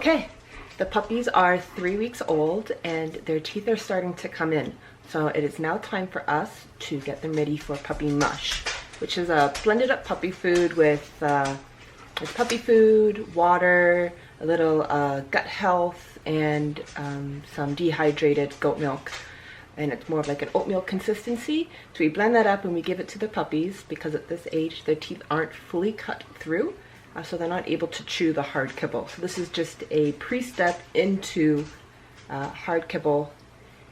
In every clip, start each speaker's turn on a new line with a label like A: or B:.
A: Okay, the puppies are 3 weeks old and their teeth are starting to come in. So it is now time for us to get them ready for puppy mush, which is a blended up puppy food with puppy food, water, a little gut health, and some dehydrated goat milk. And it's more of like an oatmeal consistency. So we blend that up and we give it to the puppies because at this age their teeth aren't fully cut through, so they're not able to chew the hard kibble. So this is just a pre-step into hard kibble,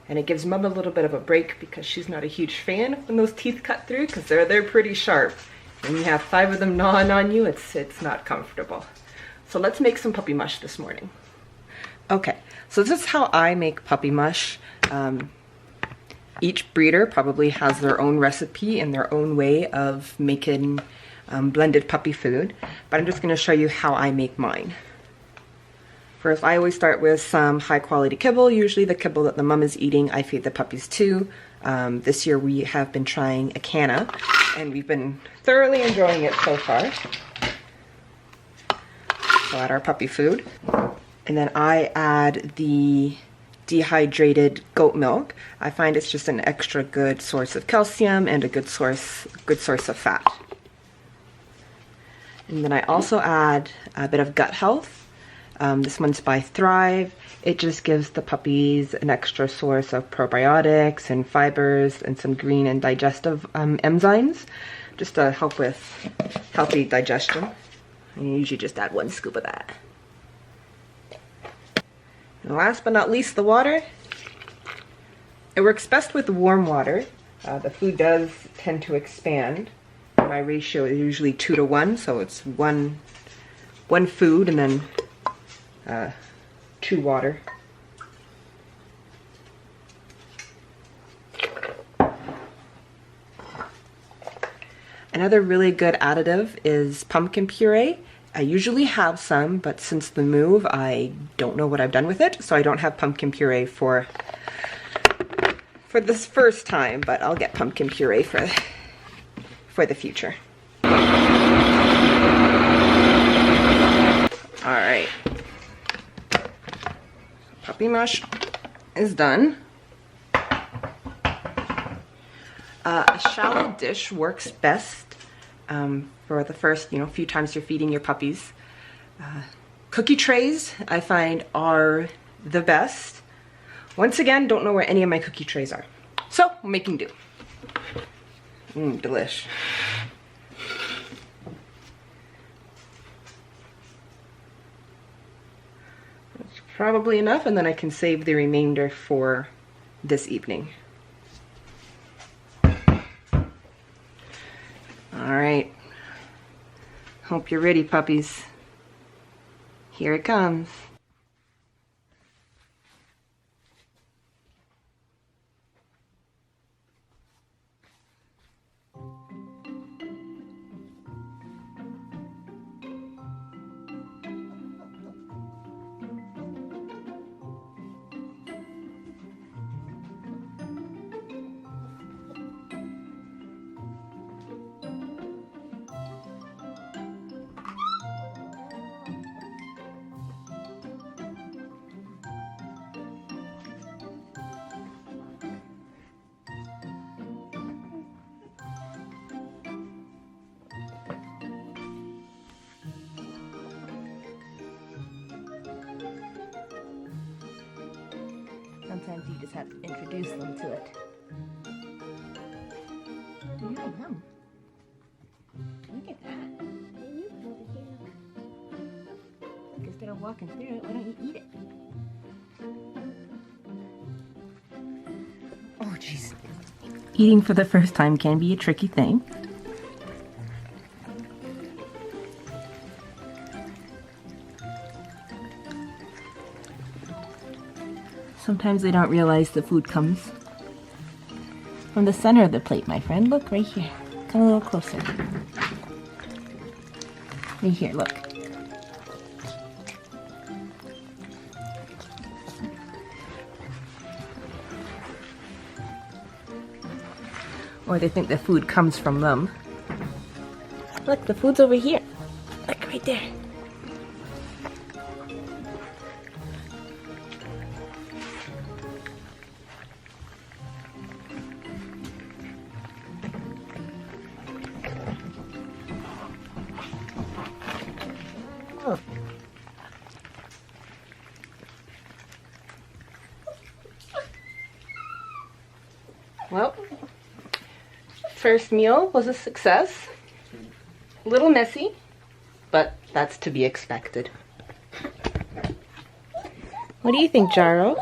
A: and it gives mom a little bit of a break because she's not a huge fan when those teeth cut through because they're pretty sharp. When you have 5 of them gnawing on you, it's not comfortable. So let's make some puppy mush this morning. Okay, so this is how I make puppy mush. Each breeder probably has their own recipe and their own way of making blended puppy food, but I'm just going to show you how I make mine. First, I always start with some high quality kibble. Usually the kibble that the mom is eating, I feed the puppies too. This year we have been trying acana, and we've been thoroughly enjoying it so far. So add our puppy food, and then I add the dehydrated goat milk. I find it's just an extra good source of calcium and a good source of fat. And then I also add a bit of gut health. This one's by Thrive. It just gives the puppies an extra source of probiotics and fibers and some green and digestive enzymes, just to help with healthy digestion. And you usually just add 1 scoop of that. And last but not least, the water. It works best with warm water. The food does tend to expand. My ratio is usually 2 to 1, so it's one food and then 2 water. Another really good additive is pumpkin puree. I usually have some, but since the move, I don't know what I've done with it, so I don't have pumpkin puree for this first time, but I'll get pumpkin puree for the future. All right, puppy mush is done. A shallow dish works best for the first, few times you're feeding your puppies. Cookie trays, I find, are the best. Once again, don't know where any of my cookie trays are, so we're making do. Delish. That's probably enough, and then I can save the remainder for this evening. All right. Hope you're ready, puppies. Here it comes. Sometimes you just have to introduce them to it. Yum. Look at that. Look, instead of walking through it, why don't you eat it? Oh, jeez. Eating for the first time can be a tricky thing. Sometimes they don't realize the food comes from the center of the plate, my friend. Look, right here. Come a little closer. Right here, look. Or they think the food comes from them. Look, the food's over here. Look, right there. first meal was a success. A little messy, but that's to be expected. What do you think, Jaro?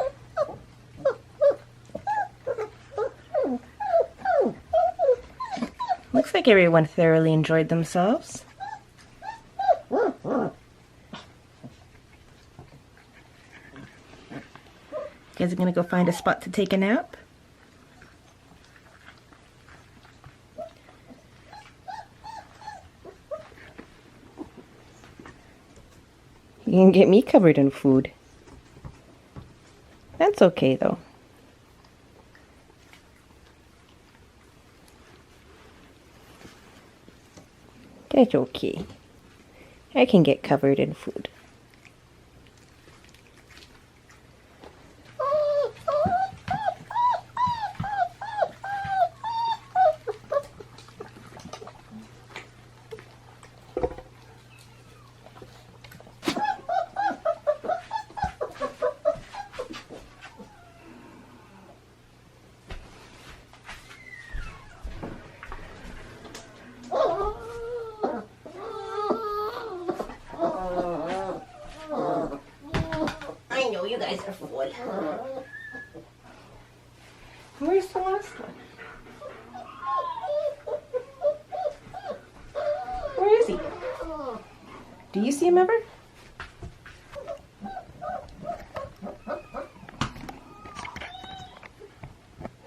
A: Looks like everyone thoroughly enjoyed themselves. You guys are gonna go find a spot to take a nap? You can get me covered in food. That's okay though. That's okay. I can get covered in food. You guys are full. Where's the last one? Where is he? Do you see him ever?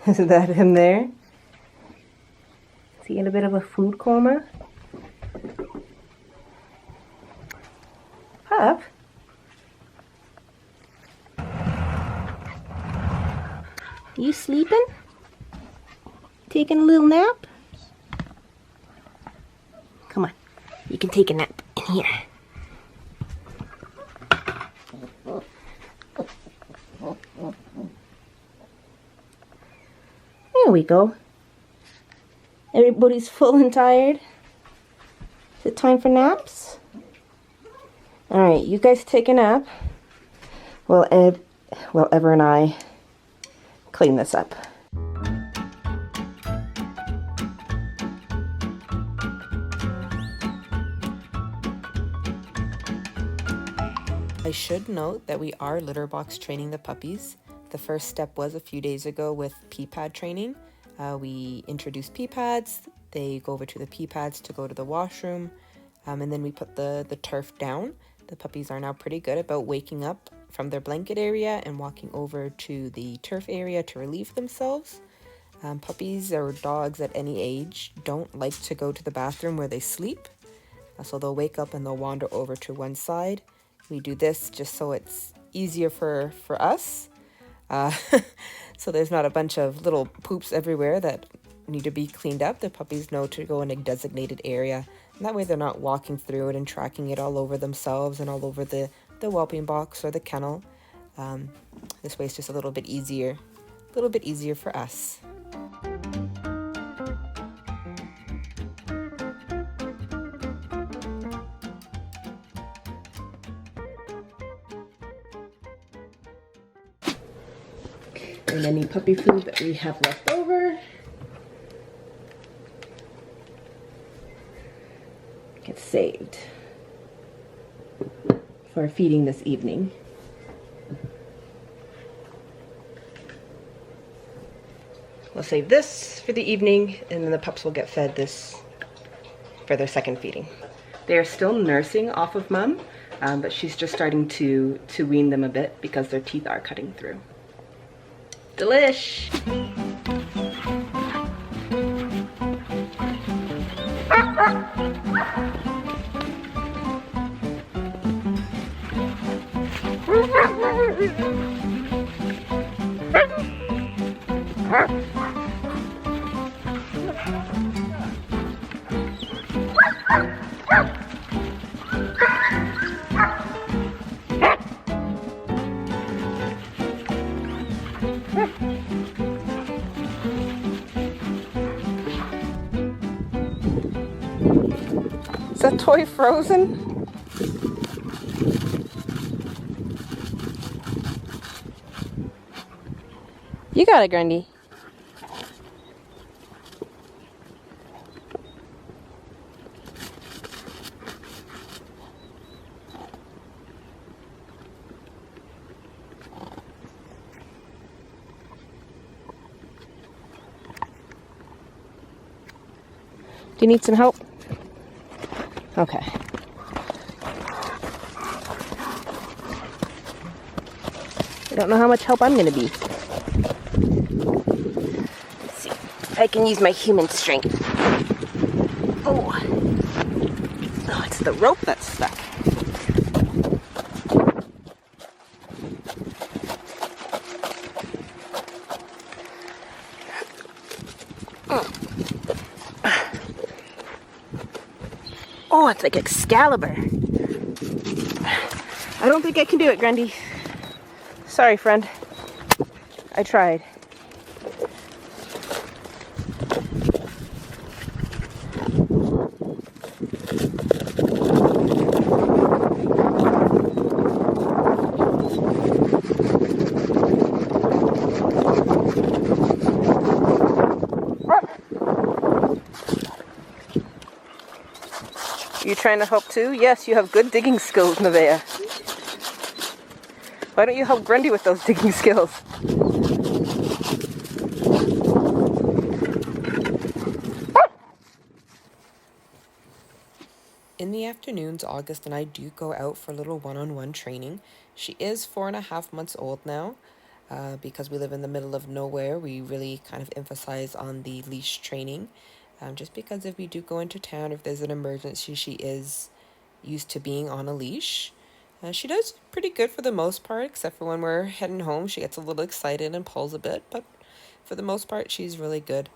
A: Is that him there? Is he in a bit of a food coma? Pup? You sleeping? Taking a little nap? Come on, you can take a nap in here. There we go. Everybody's full and tired. Is it time for naps? Alright, you guys take a nap. Well, Ever and I clean this up. I should note that we are litter box training the puppies. The first step was a few days ago with pee pad training. We introduced pee pads. They go over to the pee pads to go to the washroom, and then we put the turf down. The puppies are now pretty good about waking up from their blanket area and walking over to the turf area to relieve themselves. Puppies or dogs at any age don't like to go to the bathroom where they sleep, so they'll wake up and they'll wander over to one side. We do this just so it's easier for us, so there's not a bunch of little poops everywhere that need to be cleaned up. The puppies know to go in a designated area, and that way they're not walking through it and tracking it all over themselves and all over the whelping box or the kennel. This way it's just a little bit easier for us. And any puppy food that we have left over gets saved for feeding this evening. We'll save this for the evening, and then the pups will get fed this for their second feeding. They are still nursing off of Mum, but she's just starting to wean them a bit because their teeth are cutting through. Delish! Is that toy frozen? You got it, Grundy. Do you need some help? Okay. I don't know how much help I'm going to be. Let's see if I can use my human strength. Oh, it's the rope that's stuck. Oh, it's like Excalibur. I don't think I can do it, Grundy. Sorry, friend. I tried. You trying to help too? Yes, you have good digging skills, Nevaeh. Why don't you help Grundy with those digging skills? In the afternoons, August and I do go out for a little one-on-one training. She is 4.5 months old now. Because we live in the middle of nowhere, we really kind of emphasize on the leash training. Just because if we do go into town, if there's an emergency, she is used to being on a leash. She does pretty good for the most part, except for when we're heading home. She gets a little excited and pulls a bit, but for the most part, she's really good.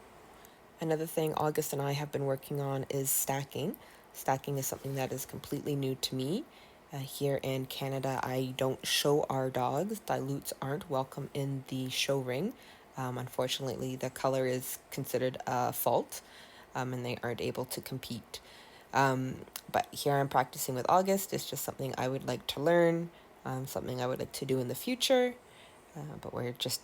A: Another thing August and I have been working on is stacking. Stacking is something that is completely new to me. Here in Canada, I don't show our dogs. Dilutes aren't welcome in the show ring. Unfortunately, the color is considered a fault, and they aren't able to compete. But here I'm practicing with August. It's just something I would like to learn, something I would like to do in the future. But we're just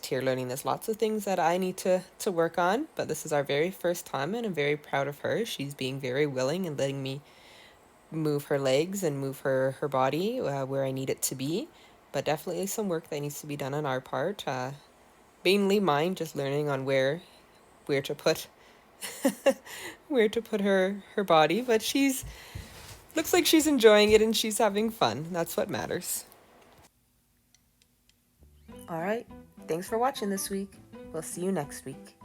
A: here learning. There's lots of things that I need to work on, but this is our very first time, and I'm very proud of her. She's being very willing and letting me move her legs and move her body where I need it to be. But definitely some work that needs to be done on our part. Mainly mine, just learning on where to put where to put her body. But she's looks like she's enjoying it and she's having fun. That's what matters. All right. Thanks for watching this week. We'll see you next week.